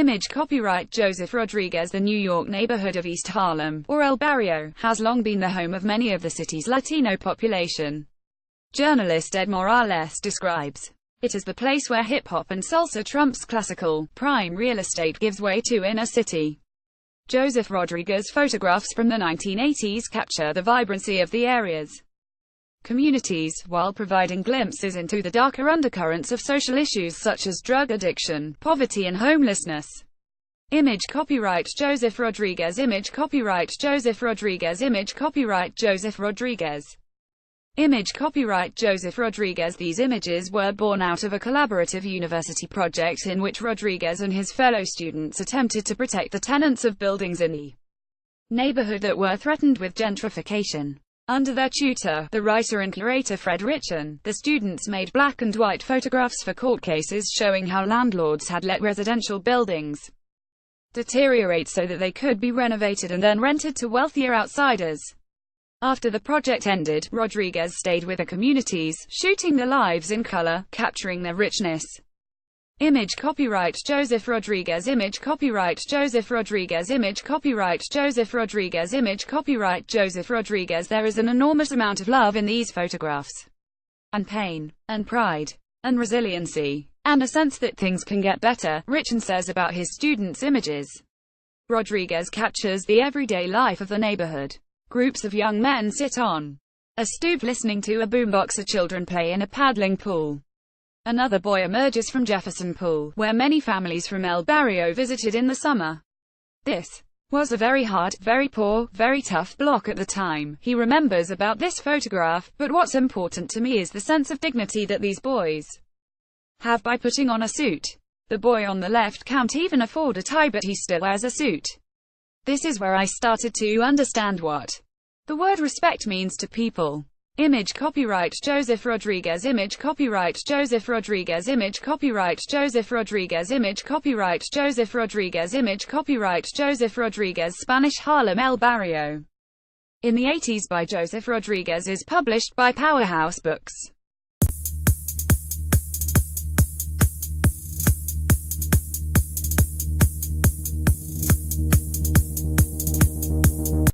Image copyright Joseph Rodriguez. The New York neighborhood of East Harlem, or El Barrio, has long been the home of many of the city's Latino population. Journalist Ed Morales describes it as the place where hip-hop and salsa trumps classical, prime real estate gives way to inner city. Joseph Rodriguez photographs from the 1980s capture the vibrancy of the area's communities, while providing glimpses into the darker undercurrents of social issues such as drug addiction, poverty and homelessness. Image copyright Joseph Rodriguez. Image copyright Joseph Rodriguez. Image copyright Joseph Rodriguez. Image copyright Joseph Rodriguez. These images were born out of a collaborative university project in which Rodriguez and his fellow students attempted to protect the tenants of buildings in the neighborhood that were threatened with gentrification. Under their tutor, the writer and curator Fred Richan, the students made black and white photographs for court cases showing how landlords had let residential buildings deteriorate so that they could be renovated and then rented to wealthier outsiders. After the project ended, Rodriguez stayed with the communities, shooting their lives in color, capturing their richness. Image copyright Joseph Rodriguez. Image copyright Joseph Rodriguez. Image copyright Joseph Rodriguez. Image copyright Joseph Rodriguez. There is an enormous amount of love in these photographs, and pain, and pride, and resiliency, and a sense that things can get better, Richan says about his students' images. Rodriguez captures the everyday life of the neighborhood. Groups of young men sit on a stoop listening to a boombox, or children play in a paddling pool. Another boy emerges from Jefferson Pool, where many families from El Barrio visited in the summer. This was a very hard, very poor, very tough block at the time, he remembers about this photograph, but what's important to me is the sense of dignity that these boys have by putting on a suit. The boy on the left can't even afford a tie, but he still wears a suit. This is where I started to understand what the word respect means to people. Image copyright Joseph Rodriguez. Image copyright Joseph Rodriguez. Image copyright Joseph Rodriguez. Image copyright Joseph Rodriguez. Image copyright Joseph Rodriguez. Spanish Harlem, El Barrio. In the 80s by Joseph Rodriguez is published by Powerhouse Books.